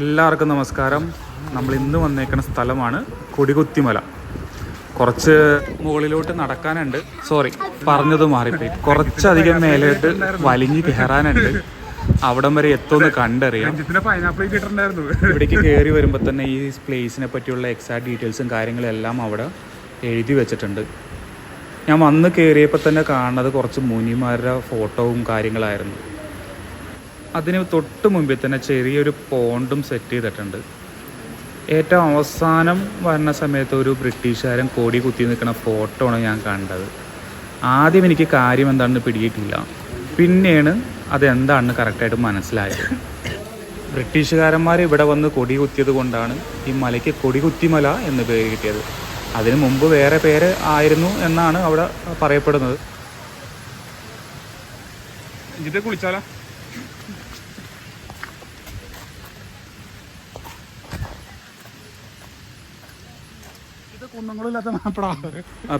എല്ലാവർക്കും നമസ്കാരം. നമ്മൾ ഇന്ന് വന്നേക്കുന്ന സ്ഥലമാണ് കൊടികുത്തിമല. കുറച്ച് മുകളിലോട്ട് നടക്കാനുണ്ട്. പറഞ്ഞത് മാറിപ്പോയി. കുറച്ചധികം മേലോട്ട് വലിഞ്ഞ് കയറാനുണ്ട്. അവിടം വരെ എത്തുമെന്ന് കണ്ടറിയാം. ഇവിടേക്ക് കയറി വരുമ്പോൾ തന്നെ ഈ പ്ലേസിനെ പറ്റിയുള്ള എക്സാക്ട് ഡീറ്റെയിൽസും കാര്യങ്ങളും എല്ലാം അവിടെ എഴുതി വെച്ചിട്ടുണ്ട്. ഞാൻ വന്ന് കയറിയപ്പോൾ തന്നെ കാണുന്നത് കുറച്ച് മുനിമാരുടെ ഫോട്ടോവും കാര്യങ്ങളായിരുന്നു. അതിന് തൊട്ട് മുമ്പിൽ തന്നെ ചെറിയൊരു പോണ്ടും സെറ്റ് ചെയ്തിട്ടുണ്ട്. ഏറ്റവും അവസാനം വരുന്ന സമയത്ത് ഒരു ബ്രിട്ടീഷുകാരൻ കൊടി കുത്തി നിൽക്കുന്ന ഫോട്ടോ ആണ് ഞാൻ കണ്ടത്. ആദ്യം എനിക്ക് കാര്യം എന്താണെന്ന് പിടിയിട്ടില്ല. പിന്നെയാണ് അതെന്താണെന്ന് കറക്റ്റായിട്ട് മനസ്സിലായത്. ബ്രിട്ടീഷുകാരന്മാർ ഇവിടെ വന്ന് കൊടി കുത്തിയത് കൊണ്ടാണ് ഈ മലയ്ക്ക് കൊടികുത്തിമല എന്ന് പേര് കിട്ടിയത്. അതിനു മുമ്പ് വേറെ പേര് ആയിരുന്നു എന്നാണ് അവിടെ പറയപ്പെടുന്നത്. ഇത് കുളിച്ചാലോ?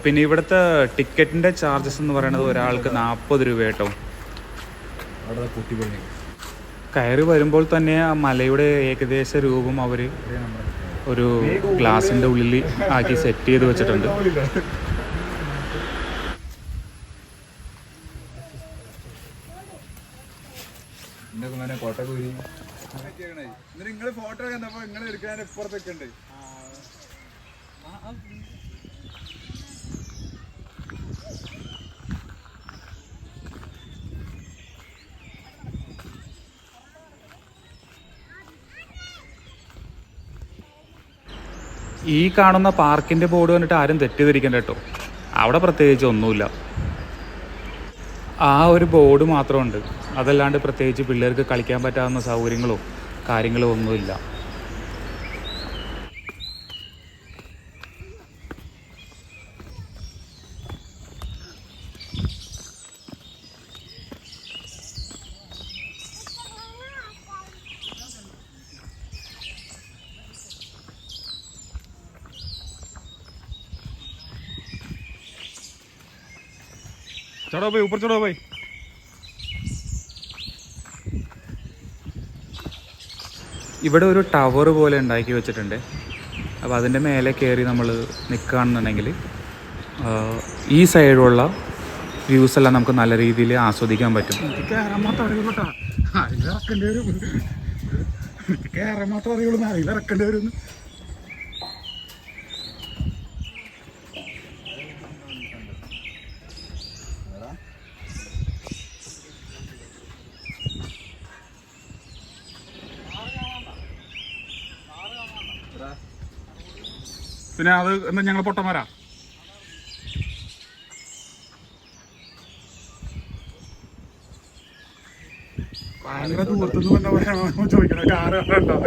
പിന്നെ ഇവിടുത്തെ ടിക്കറ്റിന്റെ ചാർജസ് എന്ന് പറയുന്നത് ഒരാൾക്ക് 40 രൂപ കേട്ടോ. കയറി വരുമ്പോൾ തന്നെ ആ മലയുടെ ഏകദേശ രൂപം അവർ ഒരു ഗ്ലാസിന്റെ ഉള്ളിൽ ആക്കി സെറ്റ് ചെയ്ത് വെച്ചിട്ടുണ്ട്. ഫോട്ടോ കണ്ടപ്പോ നിങ്ങൾ എടുക്കാൻ ഇപ്പുറത്തൊക്കെ ഉണ്ട്. ഈ കാണുന്ന പാർക്കിന്റെ ബോർഡ് കണ്ടിട്ട് ആരും തെറ്റിദ്ധരിക്കണ്ട കേട്ടോ. അവിടെ പ്രത്യേകിച്ച് ഒന്നുമില്ല. ആ ഒരു ബോർഡ് മാത്രമുണ്ട്. അതല്ലാണ്ട് പ്രത്യേകിച്ച് പിള്ളേർക്ക് കളിക്കാൻ പറ്റാവുന്ന സൗകര്യങ്ങളോ കാര്യങ്ങളോ ഒന്നുമില്ല. चढ़ो भाई, ऊपर चढ़ो भाई. ഇവിടെ ഒരു ടവർ പോലെ ഉണ്ടാക്കി വെച്ചിട്ടുണ്ട്. അപ്പോൾ അതിൻ്റെ മേലെ കയറി നമ്മൾ നിൽക്കുകയാണെന്നുണ്ടെങ്കിൽ ഈ സൈഡുള്ള വ്യൂസ് എല്ലാം നമുക്ക് നല്ല രീതിയിൽ ആസ്വദിക്കാൻ പറ്റും. പിന്നെ അത് എന്താ ഞങ്ങൾ പൊട്ടന്മാരാ? ഭയങ്കര ദൂരത്തുനിന്ന് ചോദിക്കണ കാറുണ്ടോ?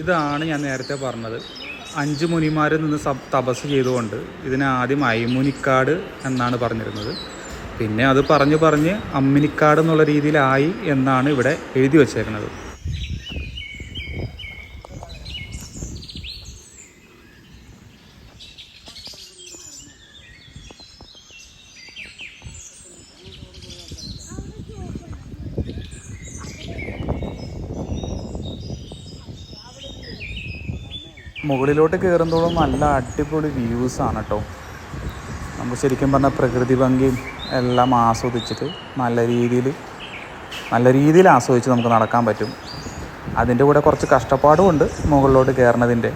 ഇതാണ് ഞാൻ നേരത്തെ പറഞ്ഞത്. 5 മുനിമാരിൽ നിന്ന് തപസ് ചെയ്തുകൊണ്ട് ഇതിനെ ആദ്യം അയ്മുനിക്കാട് എന്നാണ് പറഞ്ഞിരുന്നത്. പിന്നെ അത് പറഞ്ഞ് അമ്മിനിക്കാട് എന്നുള്ള രീതിയിലായി എന്നാണ് ഇവിടെ എഴുതി വച്ചേക്കുന്നത്. മുകളിലോട്ട് കയറുന്നതോളം നല്ല അടിപൊളി വ്യൂസാണ് കേട്ടോ. നമുക്ക് ശരിക്കും പറഞ്ഞാൽ പ്രകൃതി ഭംഗിയും എല്ലാം ആസ്വദിച്ചിട്ട് നല്ല രീതിയിൽ ആസ്വദിച്ച് നമുക്ക് നടക്കാൻ പറ്റും. അതിൻ്റെ കൂടെ കുറച്ച് കഷ്ടപ്പാടും ഉണ്ട് മുകളിലോട്ട് കയറുന്നതിൻ്റെ.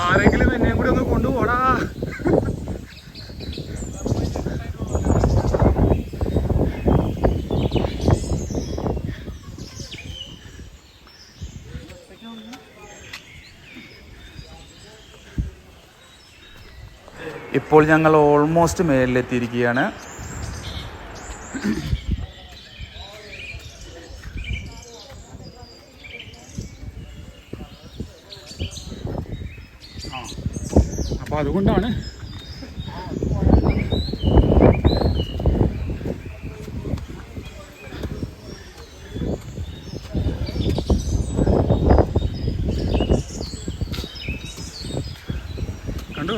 ആരെങ്കിലും എന്നെ കൂടി ഒന്ന് കൊണ്ടുപോടാ. ഇപ്പോൾ ഞങ്ങൾ ഓൾമോസ്റ്റ് മേലിലെത്തിയിരിക്കുകയാണ്. അപ്പോൾ അതുകൊണ്ടാണ് കണ്ടു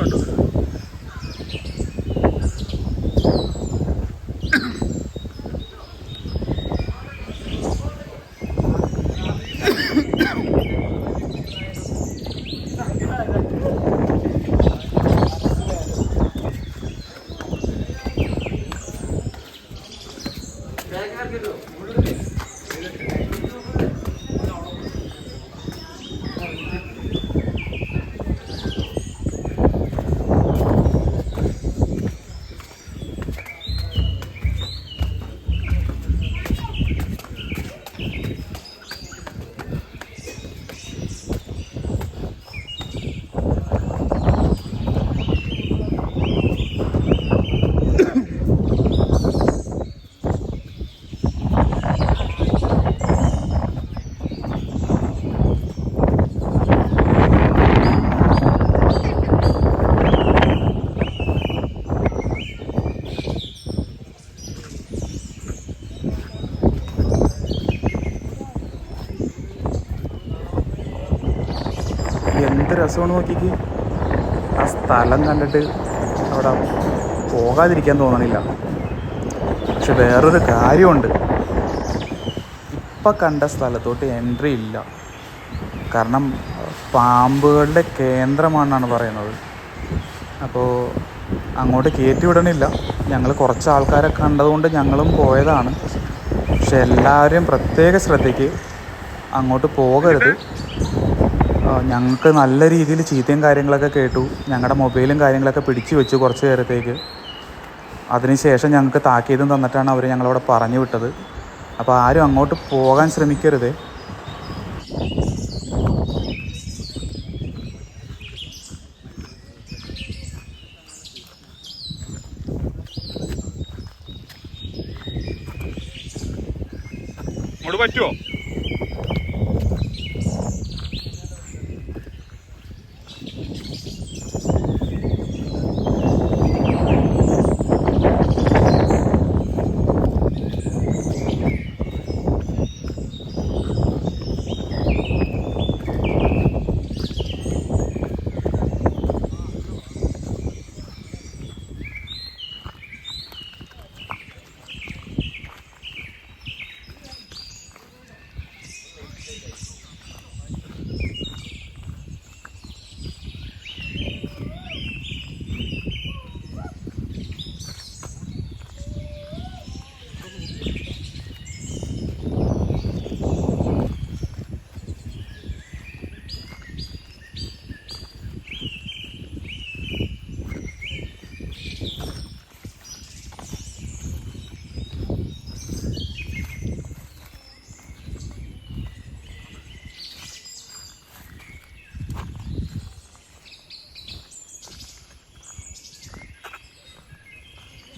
എന്ത് രസമാണ് നോക്കിക്ക്. ആ സ്ഥലം കണ്ടിട്ട് അവിടെ പോകാതിരിക്കാൻ തോന്നണില്ല. പക്ഷെ വേറൊരു കാര്യമുണ്ട്, ഇപ്പം കണ്ട സ്ഥലത്തോട്ട് എൻട്രി ഇല്ല. കാരണം പാമ്പുകളുടെ കേന്ദ്രമാണെന്നാണ് പറയുന്നത്. അപ്പോൾ അങ്ങോട്ട് കയറ്റി വിടണില്ല. ഞങ്ങൾ കുറച്ച് ആൾക്കാരെ കണ്ടതുകൊണ്ട് ഞങ്ങളും പോയതാണ്. പക്ഷെ എല്ലാവരും പ്രത്യേക ശ്രദ്ധയ്ക്ക് അങ്ങോട്ട് പോകരുത്. ഞങ്ങൾക്ക് നല്ല രീതിയിൽ ചീത്തയും കാര്യങ്ങളൊക്കെ കേട്ടു. ഞങ്ങളുടെ മൊബൈലും കാര്യങ്ങളൊക്കെ പിടിച്ചു വെച്ചു കുറച്ച് നേരത്തേക്ക്. അതിനുശേഷം ഞങ്ങൾക്ക് താക്കീതും തന്നിട്ടാണ് അവർ ഞങ്ങളവിടെ പറഞ്ഞു വിട്ടത്. അപ്പോൾ ആരും അങ്ങോട്ട് പോകാൻ ശ്രമിക്കരുത്. അങ്ങോട്ട് പറ്റുമോ?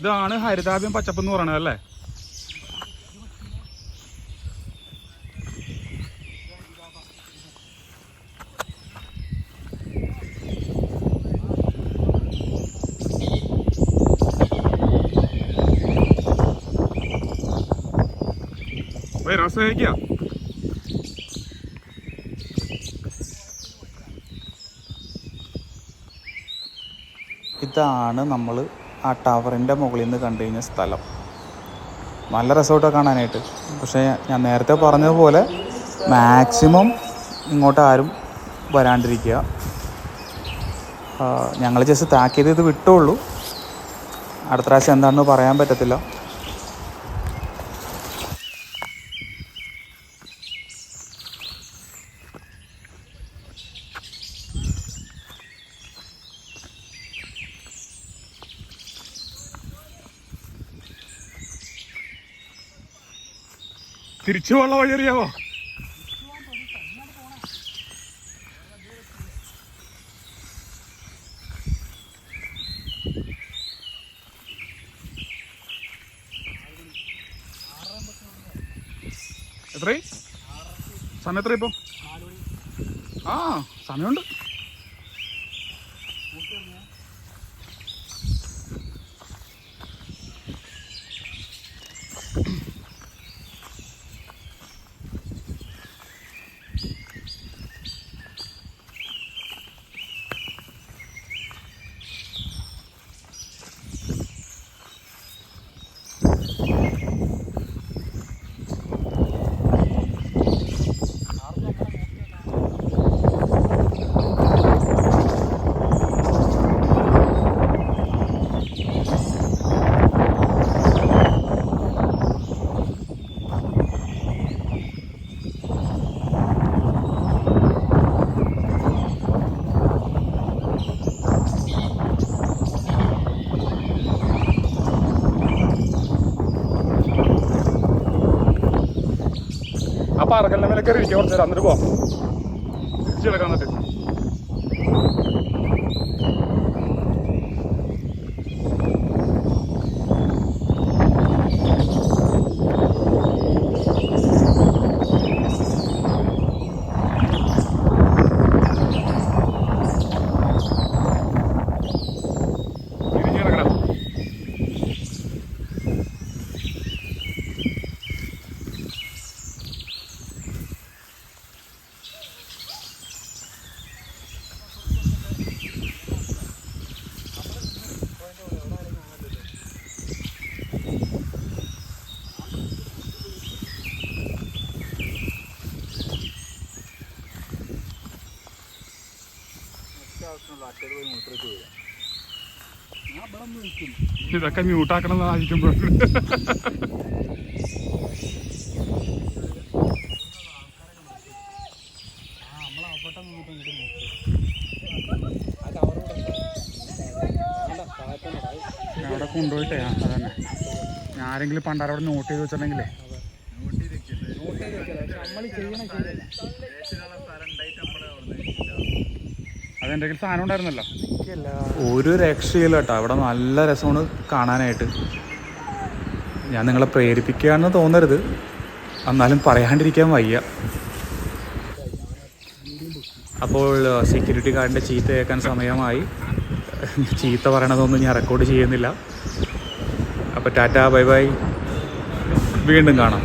ഇതാണ് ഹരിതാഭ്യം പച്ചപ്പെന്ന് പറയണത് അല്ലേ? രസമായിരിക്കാം. ഇതാണ് നമ്മൾ ആ ടവറിൻ്റെ മുകളിൽ നിന്ന് കണ്ടു കഴിഞ്ഞ സ്ഥലം. നല്ല രസമായിട്ടൊക്കെ കാണാനായിട്ട്. പക്ഷേ ഞാൻ നേരത്തെ പറഞ്ഞതുപോലെ മാക്സിമം ഇങ്ങോട്ട് ആരും വരാണ്ടിരിക്കുക. ഞങ്ങൾ ജസ്റ്റ് താക്കീത് ഇത് വിട്ടുള്ളൂ. അടുത്ത പ്രാവശ്യം എന്താണെന്ന് പറയാൻ പറ്റത്തില്ല. തിരിച്ചു പോകാനുള്ള വഴി അറിയാവോ? എത്രയും സമയം എത്ര ഇപ്പോൾ? ആ സമയമുണ്ട്. അപ്പോൾ അറകലിൻ്റെ മേലെ കയറി ഇരിക്കുക കുറച്ച് നേരം, എന്നിട്ട് പോവാം. തിരിച്ച് കിടക്കാൻ എന്നിട്ട് ഇതൊക്കെ മ്യൂട്ടാക്കണം എന്നായിരിക്കുമ്പോൾ അവിടെ കൊണ്ടുപോയിട്ടേ അതന്നെ ആരെങ്കിലും പണ്ടാരവിടെ നോട്ട് ചെയ്ത് വെച്ചിട്ടുണ്ടെങ്കിലേ അതെന്തെങ്കിലും സാധനം ഉണ്ടായിരുന്നല്ലോ. ഒരു രക്ഷയില്ല കേട്ടോ, അവിടെ നല്ല രസമാണ് കാണാനായിട്ട്. ഞാൻ നിങ്ങളെ പ്രേരിപ്പിക്കുകയാണെന്ന് തോന്നരുത്, എന്നാലും പറയാണ്ടിരിക്കാൻ വയ്യ. അപ്പോൾ സെക്യൂരിറ്റി ഗാർഡിൻ്റെ ചീത്ത കേൾക്കാൻ സമയമായി. ചീത്ത പറയണതൊന്നും ഞാൻ റെക്കോർഡ് ചെയ്യുന്നില്ല. അപ്പോൾ ടാറ്റ, ബൈ ബൈ, വീണ്ടും കാണാം.